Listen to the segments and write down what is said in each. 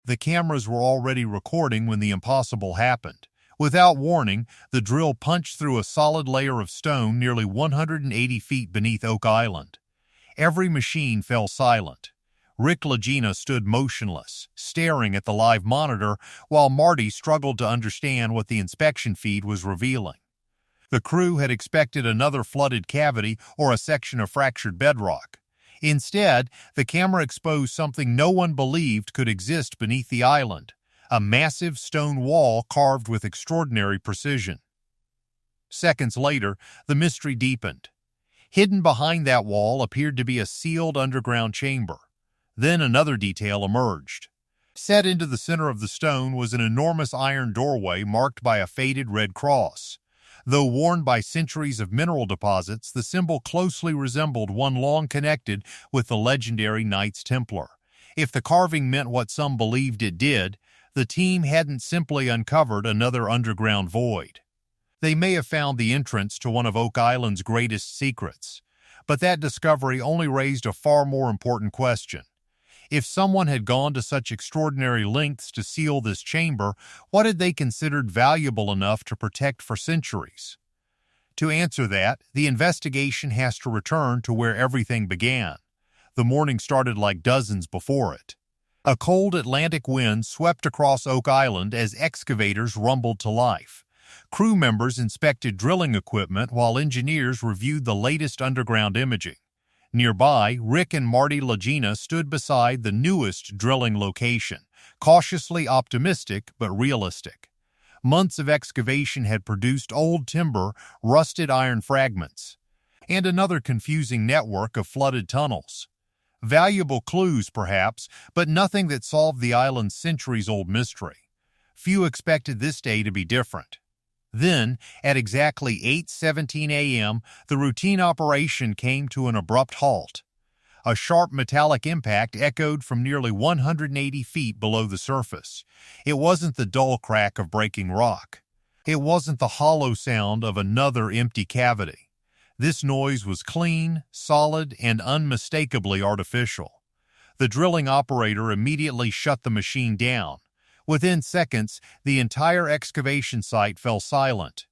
The cameras were already recording when the impossible happened. Without warning, the drill punched through a solid layer of stone nearly 180 feet beneath Oak Island. Every machine fell silent. Rick Lagina stood motionless, staring at the live monitor, while Marty struggled to understand what the inspection feed was revealing. The crew had expected another flooded cavity or a section of fractured bedrock. Instead, the camera exposed something no one believed could exist beneath the island, a massive stone wall carved with extraordinary precision. Seconds later, the mystery deepened. Hidden behind that wall appeared to be a sealed underground chamber. Then another detail emerged. Set into the center of the stone was an enormous iron doorway marked by a faded red cross. Though worn by centuries of mineral deposits, the symbol closely resembled one long connected with the legendary Knights Templar. If the carving meant what some believed it did, the team hadn't simply uncovered another underground void. They may have found the entrance to one of Oak Island's greatest secrets, but that discovery only raised a far more important question. If someone had gone to such extraordinary lengths to seal this chamber, what had they considered valuable enough to protect for centuries? To answer that, the investigation has to return to where everything began. The morning started like dozens before it. A cold Atlantic wind swept across Oak Island as excavators rumbled to life. Crew members inspected drilling equipment while engineers reviewed the latest underground imaging. Nearby, Rick and Marty Lagina stood beside the newest drilling location, cautiously optimistic but realistic. Months of excavation had produced old timber, rusted iron fragments, and another confusing network of flooded tunnels. Valuable clues, perhaps, but nothing that solved the island's centuries-old mystery. Few expected this day to be different. Then, at exactly 8:17 a.m., the routine operation came to an abrupt halt. A sharp metallic impact echoed from nearly 180 feet below the surface. It wasn't the dull crack of breaking rock. It wasn't the hollow sound of another empty cavity. This noise was clean, solid, and unmistakably artificial. The drilling operator immediately shut the machine down. Within seconds, the entire excavation site fell silent.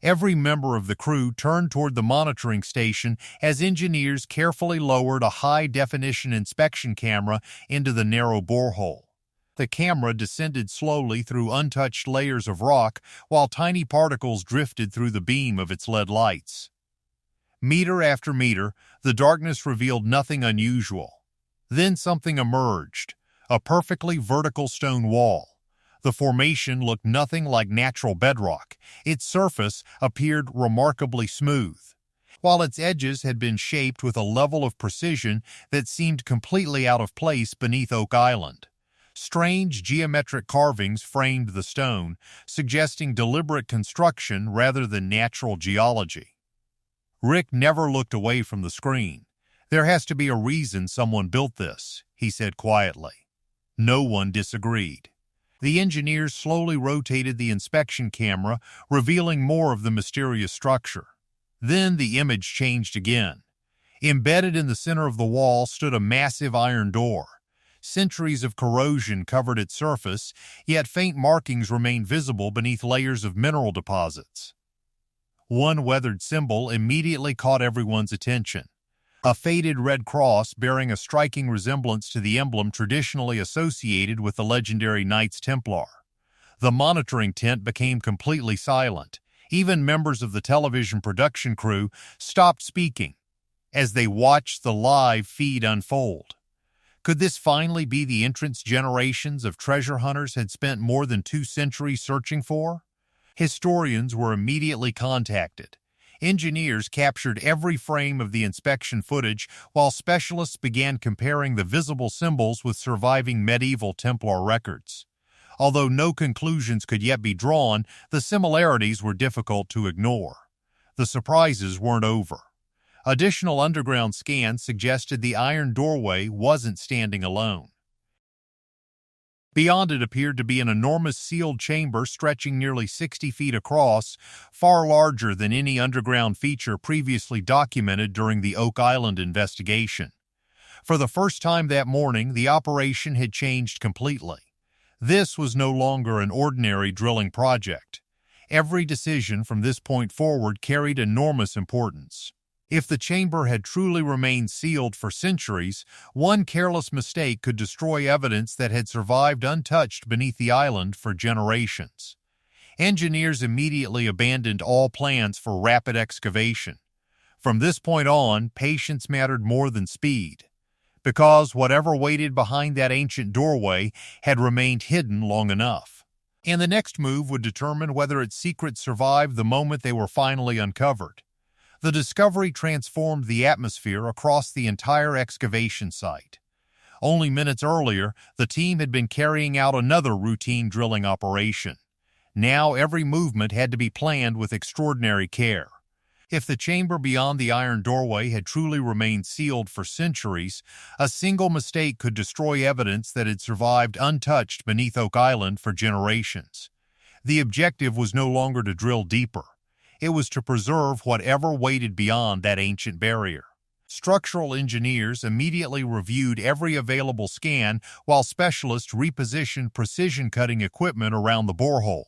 Every member of the crew turned toward the monitoring station as engineers carefully lowered a high-definition inspection camera into the narrow borehole. The camera descended slowly through untouched layers of rock while tiny particles drifted through the beam of its LED lights. Meter after meter, the darkness revealed nothing unusual. Then something emerged, a perfectly vertical stone wall. The formation looked nothing like natural bedrock. Its surface appeared remarkably smooth, while its edges had been shaped with a level of precision that seemed completely out of place beneath Oak Island. Strange geometric carvings framed the stone, suggesting deliberate construction rather than natural geology. Rick never looked away from the screen. "There has to be a reason someone built this," he said quietly. No one disagreed. The engineers slowly rotated the inspection camera, revealing more of the mysterious structure. Then the image changed again. Embedded in the center of the wall stood a massive iron door. Centuries of corrosion covered its surface, yet faint markings remained visible beneath layers of mineral deposits. One weathered symbol immediately caught everyone's attention. A faded red cross bearing a striking resemblance to the emblem traditionally associated with the legendary Knights Templar. The monitoring tent became completely silent. Even members of the television production crew stopped speaking as they watched the live feed unfold. Could this finally be the entrance generations of treasure hunters had spent more than 2 centuries searching for? Historians were immediately contacted. Engineers captured every frame of the inspection footage, while specialists began comparing the visible symbols with surviving medieval Templar records. Although no conclusions could yet be drawn, the similarities were difficult to ignore. The surprises weren't over. Additional underground scans suggested the iron doorway wasn't standing alone. Beyond it appeared to be an enormous sealed chamber stretching nearly 60 feet across, far larger than any underground feature previously documented during the Oak Island investigation. For the first time that morning, the operation had changed completely. This was no longer an ordinary drilling project. Every decision from this point forward carried enormous importance. If the chamber had truly remained sealed for centuries, one careless mistake could destroy evidence that had survived untouched beneath the island for generations. Engineers immediately abandoned all plans for rapid excavation. From this point on, patience mattered more than speed, because whatever waited behind that ancient doorway had remained hidden long enough. And the next move would determine whether its secrets survived the moment they were finally uncovered. The discovery transformed the atmosphere across the entire excavation site. Only minutes earlier, the team had been carrying out another routine drilling operation. Now every movement had to be planned with extraordinary care. If the chamber beyond the iron doorway had truly remained sealed for centuries, a single mistake could destroy evidence that had survived untouched beneath Oak Island for generations. The objective was no longer to drill deeper. It was to preserve whatever waited beyond that ancient barrier. Structural engineers immediately reviewed every available scan while specialists repositioned precision-cutting equipment around the borehole.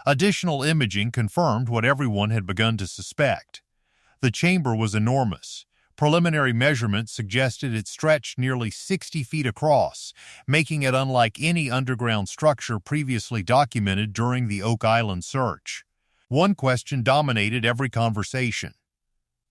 Additional imaging confirmed what everyone had begun to suspect. The chamber was enormous. Preliminary measurements suggested it stretched nearly 60 feet across, making it unlike any underground structure previously documented during the Oak Island search. One question dominated every conversation.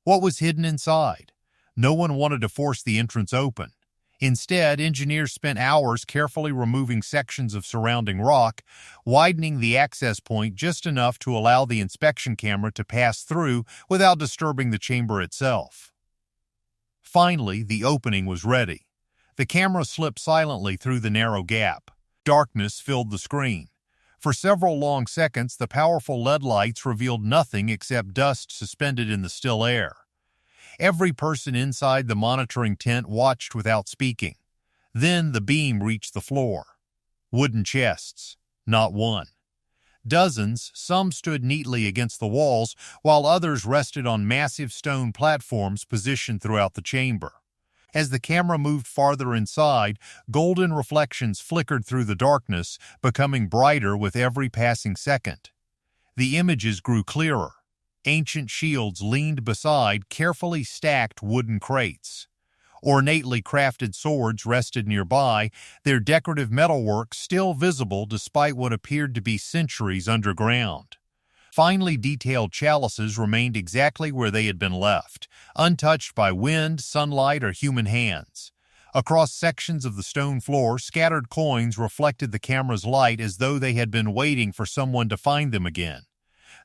What was hidden inside? No one wanted to force the entrance open. Instead, engineers spent hours carefully removing sections of surrounding rock, widening the access point just enough to allow the inspection camera to pass through without disturbing the chamber itself. Finally, the opening was ready. The camera slipped silently through the narrow gap. Darkness filled the screen. For several long seconds, the powerful LED lights revealed nothing except dust suspended in the still air. Every person inside the monitoring tent watched without speaking. Then the beam reached the floor. Wooden chests, not one. Dozens, some stood neatly against the walls, while others rested on massive stone platforms positioned throughout the chamber. As the camera moved farther inside, golden reflections flickered through the darkness, becoming brighter with every passing second. The images grew clearer. Ancient shields leaned beside carefully stacked wooden crates. Ornately crafted swords rested nearby, their decorative metalwork still visible despite what appeared to be centuries underground. Finely detailed chalices remained exactly where they had been left, untouched by wind, sunlight, or human hands. Across sections of the stone floor, scattered coins reflected the camera's light as though they had been waiting for someone to find them again.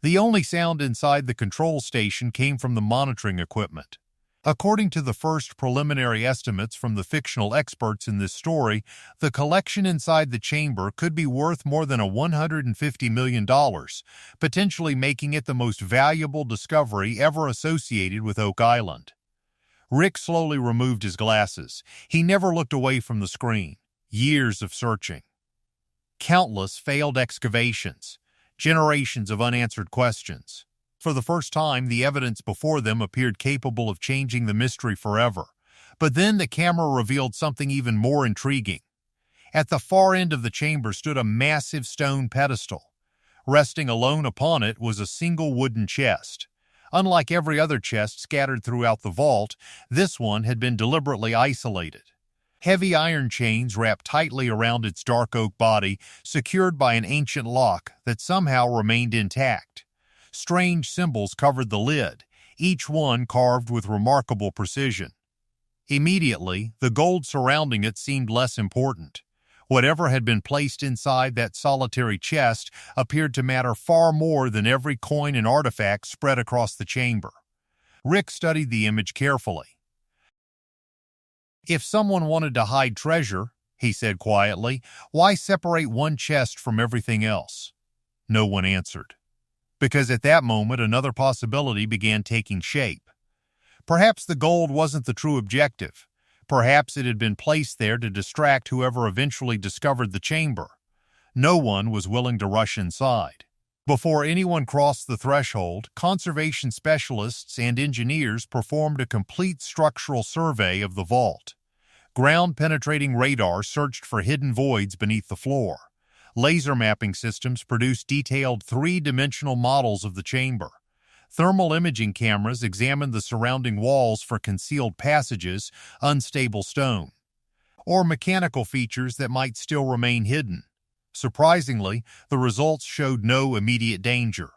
The only sound inside the control station came from the monitoring equipment. According to the first preliminary estimates from the fictional experts in this story, the collection inside the chamber could be worth more than $150 million, potentially making it the most valuable discovery ever associated with Oak Island. Rick slowly removed his glasses. He never looked away from the screen. Years of searching. Countless failed excavations. Generations of unanswered questions. For the first time, the evidence before them appeared capable of changing the mystery forever. But then the camera revealed something even more intriguing. At the far end of the chamber stood a massive stone pedestal. Resting alone upon it was a single wooden chest. Unlike every other chest scattered throughout the vault, this one had been deliberately isolated. Heavy iron chains wrapped tightly around its dark oak body, secured by an ancient lock that somehow remained intact. Strange symbols covered the lid, each one carved with remarkable precision. Immediately, the gold surrounding it seemed less important. Whatever had been placed inside that solitary chest appeared to matter far more than every coin and artifact spread across the chamber. Rick studied the image carefully. "If someone wanted to hide treasure," he said quietly, "why separate one chest from everything else?" No one answered. Because at that moment another possibility began taking shape. Perhaps the gold wasn't the true objective. Perhaps it had been placed there to distract whoever eventually discovered the chamber. No one was willing to rush inside. Before anyone crossed the threshold, conservation specialists and engineers performed a complete structural survey of the vault. Ground-penetrating radar searched for hidden voids beneath the floor. Laser mapping systems produced detailed three-dimensional models of the chamber. Thermal imaging cameras examined the surrounding walls for concealed passages, unstable stone, or mechanical features that might still remain hidden. Surprisingly, the results showed no immediate danger.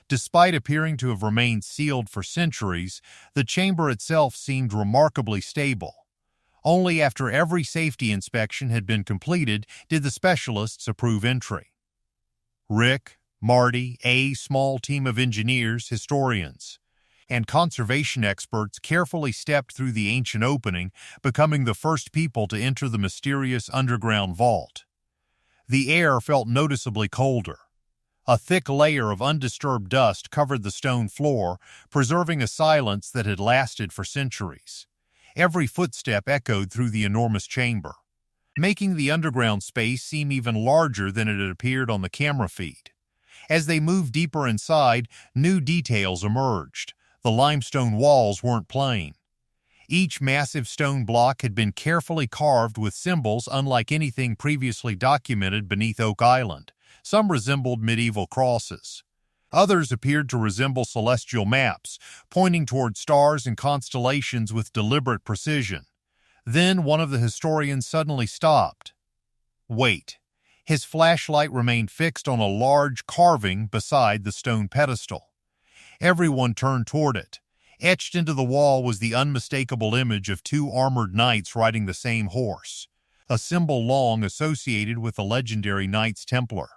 Despite appearing to have remained sealed for centuries, the chamber itself seemed remarkably stable. Only after every safety inspection had been completed did the specialists approve entry. Rick, Marty, a small team of engineers, historians, and conservation experts carefully stepped through the ancient opening, becoming the first people to enter the mysterious underground vault. The air felt noticeably colder. A thick layer of undisturbed dust covered the stone floor, preserving a silence that had lasted for centuries. Every footstep echoed through the enormous chamber, making the underground space seem even larger than it had appeared on the camera feed. As they moved deeper inside, new details emerged. The limestone walls weren't plain. Each massive stone block had been carefully carved with symbols unlike anything previously documented beneath Oak Island. Some resembled medieval crosses. Others appeared to resemble celestial maps, pointing toward stars and constellations with deliberate precision. Then one of the historians suddenly stopped. Wait. His flashlight remained fixed on a large carving beside the stone pedestal. Everyone turned toward it. Etched into the wall was the unmistakable image of two armored knights riding the same horse, a symbol long associated with the legendary Knights Templar.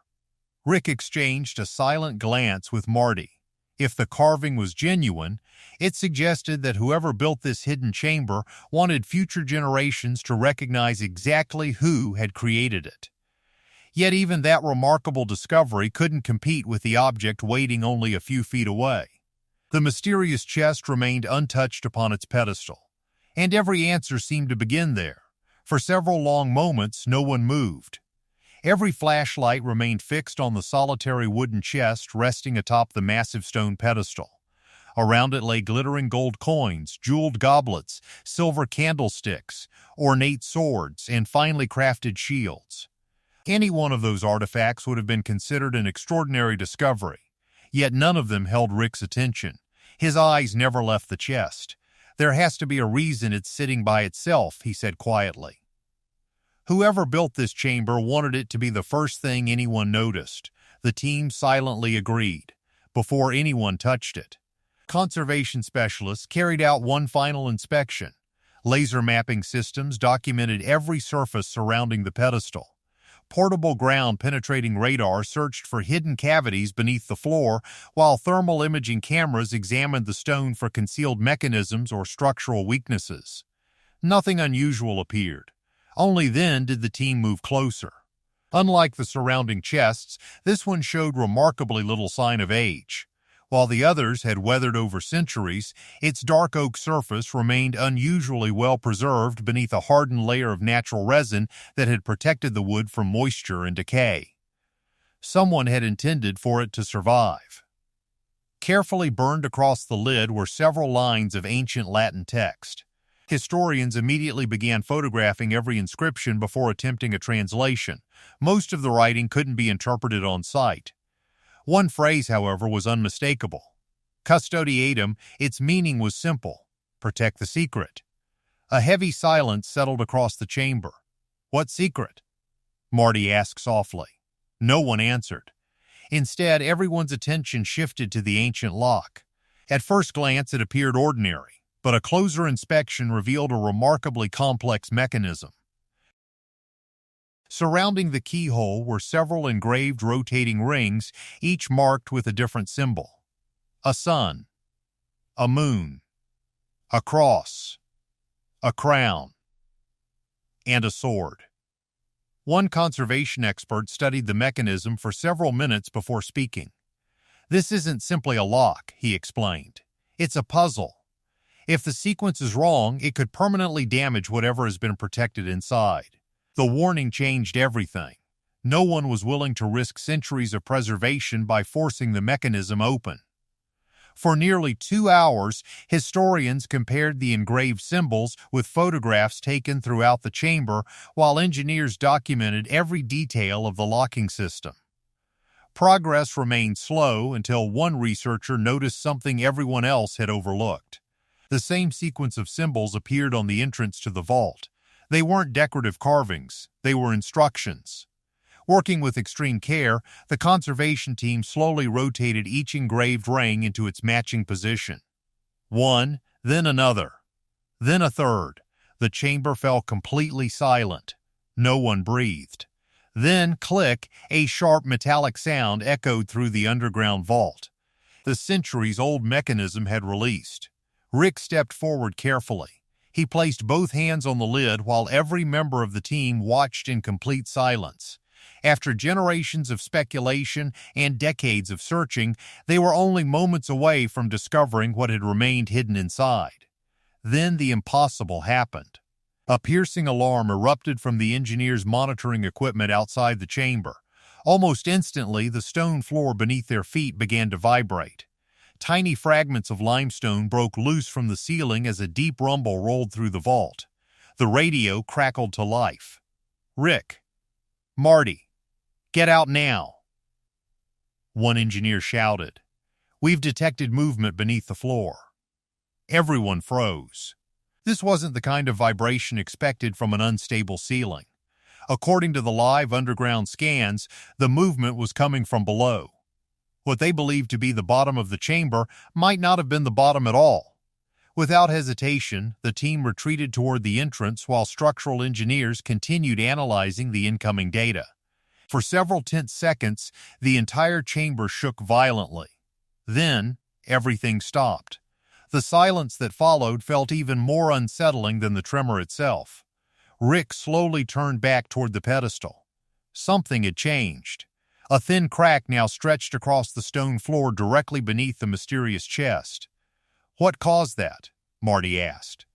Rick exchanged a silent glance with Marty. If the carving was genuine, it suggested that whoever built this hidden chamber wanted future generations to recognize exactly who had created it. Yet even that remarkable discovery couldn't compete with the object waiting only a few feet away. The mysterious chest remained untouched upon its pedestal, and every answer seemed to begin there. For several long moments, no one moved. Every flashlight remained fixed on the solitary wooden chest resting atop the massive stone pedestal. Around it lay glittering gold coins, jeweled goblets, silver candlesticks, ornate swords, and finely crafted shields. Any one of those artifacts would have been considered an extraordinary discovery, yet none of them held Rick's attention. His eyes never left the chest. "There has to be a reason it's sitting by itself," he said quietly. Whoever built this chamber wanted it to be the first thing anyone noticed. The team silently agreed, before anyone touched it. Conservation specialists carried out one final inspection. Laser mapping systems documented every surface surrounding the pedestal. Portable ground-penetrating radar searched for hidden cavities beneath the floor, while thermal imaging cameras examined the stone for concealed mechanisms or structural weaknesses. Nothing unusual appeared. Only then did the team move closer. Unlike the surrounding chests, this one showed remarkably little sign of age. While the others had weathered over centuries, its dark oak surface remained unusually well preserved beneath a hardened layer of natural resin that had protected the wood from moisture and decay. Someone had intended for it to survive. Carefully burned across the lid were several lines of ancient Latin text. Historians immediately began photographing every inscription before attempting a translation. Most of the writing couldn't be interpreted on sight. One phrase, however, was unmistakable. Custodiatum, its meaning was simple: protect the secret. A heavy silence settled across the chamber. "What secret?" Marty asked softly. No one answered. Instead, everyone's attention shifted to the ancient lock. At first glance, it appeared ordinary, but a closer inspection revealed a remarkably complex mechanism. Surrounding the keyhole were several engraved rotating rings, each marked with a different symbol: a sun, a moon, a cross, a crown, and a sword. One conservation expert studied the mechanism for several minutes before speaking. "This isn't simply a lock," he explained. "It's a puzzle. If the sequence is wrong, it could permanently damage whatever has been protected inside." The warning changed everything. No one was willing to risk centuries of preservation by forcing the mechanism open. For nearly 2 hours, historians compared the engraved symbols with photographs taken throughout the chamber, while engineers documented every detail of the locking system. Progress remained slow until one researcher noticed something everyone else had overlooked. The same sequence of symbols appeared on the entrance to the vault. They weren't decorative carvings, they were instructions. Working with extreme care, the conservation team slowly rotated each engraved ring into its matching position. One, then another, then a third. The chamber fell completely silent. No one breathed. Then, click, a sharp metallic sound echoed through the underground vault. The centuries-old mechanism had released. Rick stepped forward carefully. He placed both hands on the lid while every member of the team watched in complete silence. After generations of speculation and decades of searching, they were only moments away from discovering what had remained hidden inside. Then the impossible happened. A piercing alarm erupted from the engineers' monitoring equipment outside the chamber. Almost instantly, the stone floor beneath their feet began to vibrate. Tiny fragments of limestone broke loose from the ceiling as a deep rumble rolled through the vault. The radio crackled to life. "Rick, Marty, get out now," one engineer shouted. "We've detected movement beneath the floor." Everyone froze. This wasn't the kind of vibration expected from an unstable ceiling. According to the live underground scans, the movement was coming from below. What they believed to be the bottom of the chamber might not have been the bottom at all. Without hesitation, the team retreated toward the entrance while structural engineers continued analyzing the incoming data. For several tense seconds, the entire chamber shook violently. Then, everything stopped. The silence that followed felt even more unsettling than the tremor itself. Rick slowly turned back toward the pedestal. Something had changed. A thin crack now stretched across the stone floor directly beneath the mysterious chest. "What caused that?" Marty asked.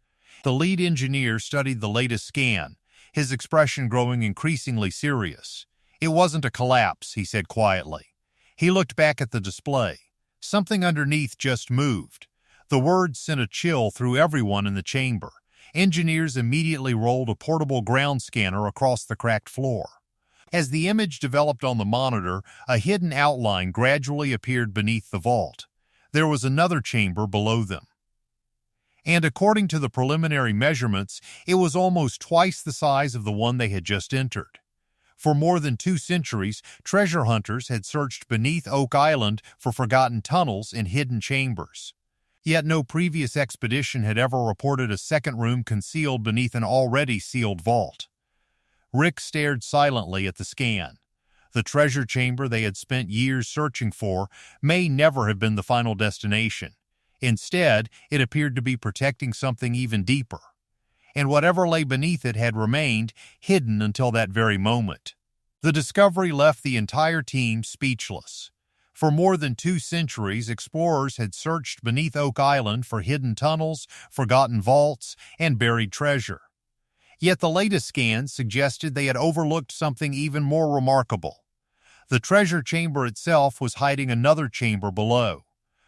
The lead engineer studied the latest scan, his expression growing increasingly serious. "It wasn't a collapse," he said quietly. He looked back at the display. Something underneath just moved. The words sent a chill through everyone in the chamber. Engineers immediately rolled a portable ground scanner across the cracked floor. As the image developed on the monitor, a hidden outline gradually appeared beneath the vault. There was another chamber below them. And according to the preliminary measurements, it was almost twice the size of the one they had just entered. For more than 2 centuries, treasure hunters had searched beneath Oak Island for forgotten tunnels and hidden chambers. Yet no previous expedition had ever reported a second room concealed beneath an already sealed vault. Rick stared silently at the scan. The treasure chamber they had spent years searching for may never have been the final destination. Instead, it appeared to be protecting something even deeper. And whatever lay beneath it had remained hidden until that very moment. The discovery left the entire team speechless. For more than 2 centuries, explorers had searched beneath Oak Island for hidden tunnels, forgotten vaults, and buried treasure. Yet the latest scans suggested they had overlooked something even more remarkable. The treasure chamber itself was hiding another chamber below.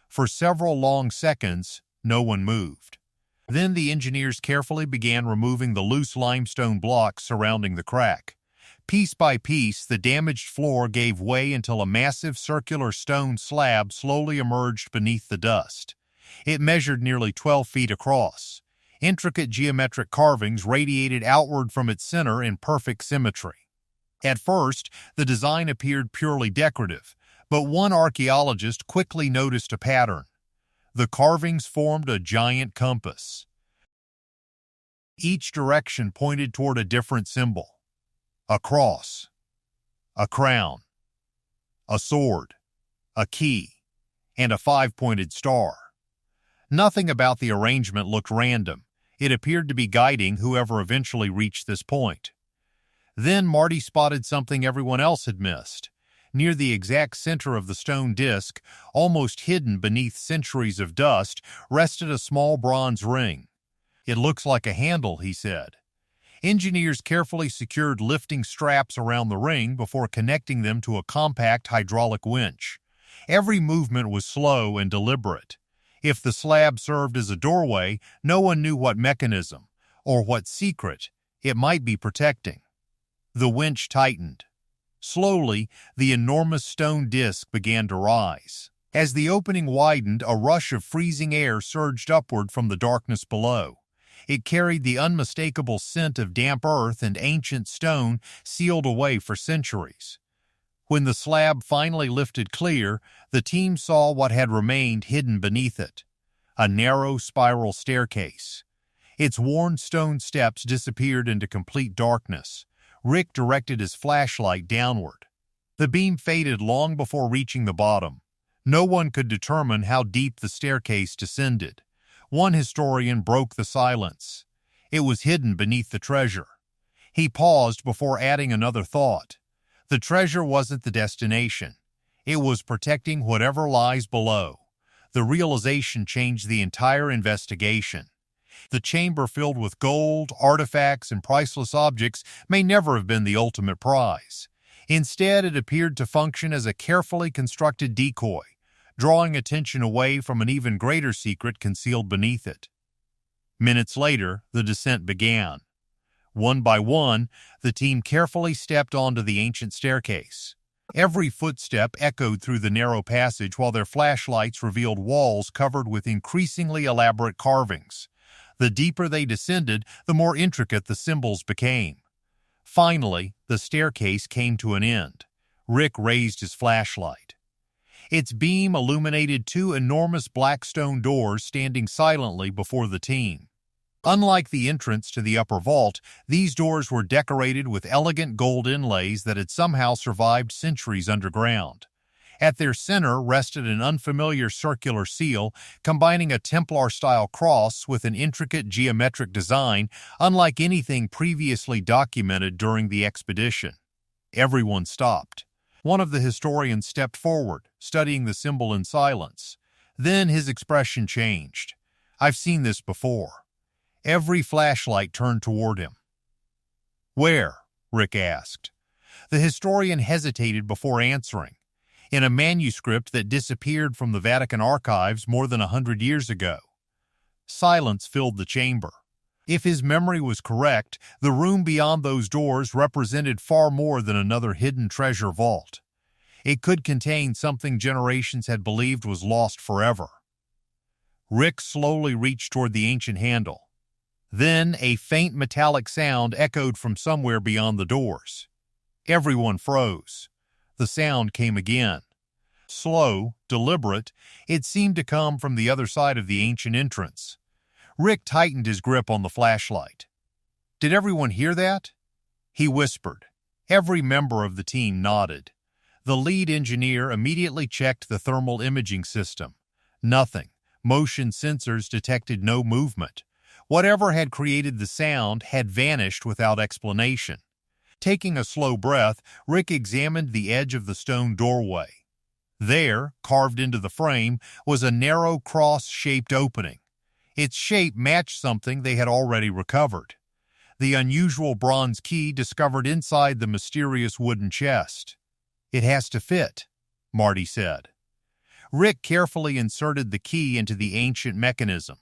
For several long seconds, no one moved. Then the engineers carefully began removing the loose limestone blocks surrounding the crack. Piece by piece, the damaged floor gave way until a massive circular stone slab slowly emerged beneath the dust. It measured nearly 12 feet across. Intricate geometric carvings radiated outward from its center in perfect symmetry. At first, the design appeared purely decorative, but one archaeologist quickly noticed a pattern. The carvings formed a giant compass. Each direction pointed toward a different symbol: a cross, a crown, a sword, a key, and a 5-pointed star. Nothing about the arrangement looked random. It appeared to be guiding whoever eventually reached this point. Then Marty spotted something everyone else had missed. Near the exact center of the stone disc, almost hidden beneath centuries of dust, rested a small bronze ring. "It looks like a handle," he said. Engineers carefully secured lifting straps around the ring before connecting them to a compact hydraulic winch. Every movement was slow and deliberate. If the slab served as a doorway, no one knew what mechanism, or what secret, it might be protecting. The winch tightened. Slowly, the enormous stone disc began to rise. As the opening widened, a rush of freezing air surged upward from the darkness below. It carried the unmistakable scent of damp earth and ancient stone sealed away for centuries. When the slab finally lifted clear, the team saw what had remained hidden beneath it: a narrow spiral staircase. Its worn stone steps disappeared into complete darkness. Rick directed his flashlight downward. The beam faded long before reaching the bottom. No one could determine how deep the staircase descended. One historian broke the silence. It was hidden beneath the treasure. He paused before adding another thought. The treasure wasn't the destination. It was protecting whatever lies below. The realization changed the entire investigation. The chamber filled with gold, artifacts, and priceless objects may never have been the ultimate prize. Instead, it appeared to function as a carefully constructed decoy, drawing attention away from an even greater secret concealed beneath it. Minutes later, the descent began. One by one, the team carefully stepped onto the ancient staircase. Every footstep echoed through the narrow passage while their flashlights revealed walls covered with increasingly elaborate carvings. The deeper they descended, the more intricate the symbols became. Finally, the staircase came to an end. Rick raised his flashlight. Its beam illuminated two enormous black stone doors standing silently before the team. Unlike the entrance to the upper vault, these doors were decorated with elegant gold inlays that had somehow survived centuries underground. At their center rested an unfamiliar circular seal, combining a Templar-style cross with an intricate geometric design unlike anything previously documented during the expedition. Everyone stopped. One of the historians stepped forward, studying the symbol in silence. Then his expression changed. "I've seen this before." Every flashlight turned toward him. "Where?" Rick asked. The historian hesitated before answering. "In a manuscript that disappeared from the Vatican archives more than 100 years ago." Silence filled the chamber. If his memory was correct, the room beyond those doors represented far more than another hidden treasure vault. It could contain something generations had believed was lost forever. Rick slowly reached toward the ancient handle. Then a faint metallic sound echoed from somewhere beyond the doors. Everyone froze. The sound came again. Slow, deliberate, it seemed to come from the other side of the ancient entrance. Rick tightened his grip on the flashlight. "Did everyone hear that?" he whispered. Every member of the team nodded. The lead engineer immediately checked the thermal imaging system. Nothing. Motion sensors detected no movement. Whatever had created the sound had vanished without explanation. Taking a slow breath, Rick examined the edge of the stone doorway. There, carved into the frame, was a narrow cross-shaped opening. Its shape matched something they had already recovered: the unusual bronze key discovered inside the mysterious wooden chest. "It has to fit," Marty said. Rick carefully inserted the key into the ancient mechanism.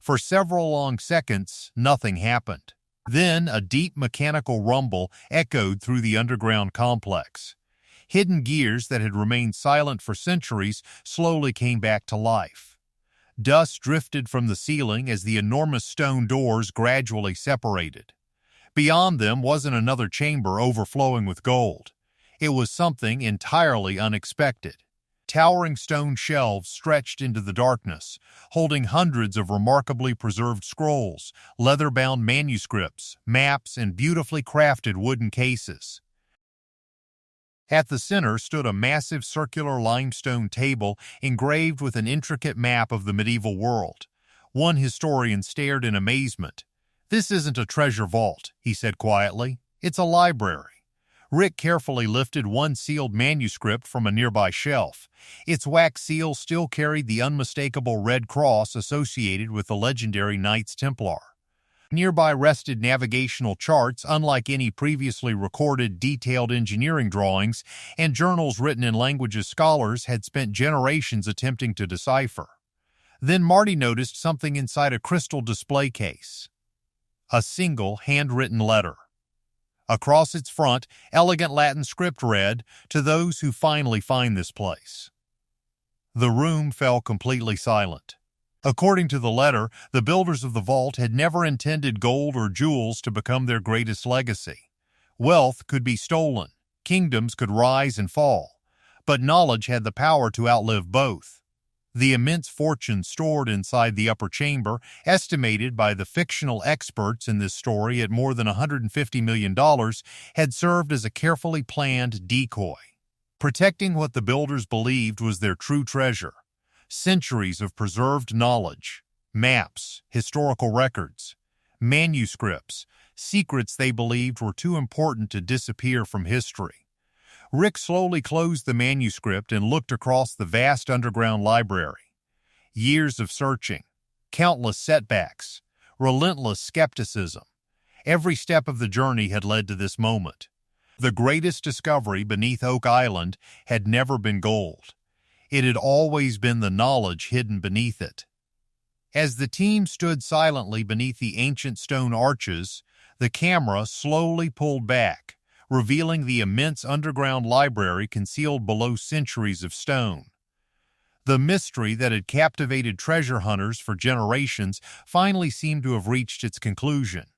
For several long seconds, nothing happened. Then a deep mechanical rumble echoed through the underground complex. Hidden gears that had remained silent for centuries slowly came back to life. Dust drifted from the ceiling as the enormous stone doors gradually separated. Beyond them wasn't another chamber overflowing with gold. It was something entirely unexpected. Towering stone shelves stretched into the darkness, holding hundreds of remarkably preserved scrolls, leather-bound manuscripts, maps, and beautifully crafted wooden cases. At the center stood a massive circular limestone table engraved with an intricate map of the medieval world. One historian stared in amazement. "This isn't a treasure vault," he said quietly. "It's a library." Rick carefully lifted one sealed manuscript from a nearby shelf. Its wax seal still carried the unmistakable red cross associated with the legendary Knights Templar. Nearby rested navigational charts unlike any previously recorded detailed engineering drawings, and journals written in languages scholars had spent generations attempting to decipher. Then Marty noticed something inside a crystal display case. A single handwritten letter. Across its front, elegant Latin script read, "To those who finally find this place." The room fell completely silent. According to the letter, the builders of the vault had never intended gold or jewels to become their greatest legacy. Wealth could be stolen, kingdoms could rise and fall, but knowledge had the power to outlive both. The immense fortune stored inside the upper chamber, estimated by the fictional experts in this story at more than $150 million, had served as a carefully planned decoy, protecting what the builders believed was their true treasure: centuries of preserved knowledge, maps, historical records, manuscripts, secrets they believed were too important to disappear from history. Rick slowly closed the manuscript and looked across the vast underground library. Years of searching, countless setbacks, relentless skepticism. Every step of the journey had led to this moment. The greatest discovery beneath Oak Island had never been gold. It had always been the knowledge hidden beneath it. As the team stood silently beneath the ancient stone arches, the camera slowly pulled back, revealing the immense underground library concealed below centuries of stone. The mystery that had captivated treasure hunters for generations finally seemed to have reached its conclusion.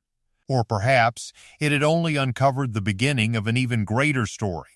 Or perhaps it had only uncovered the beginning of an even greater story.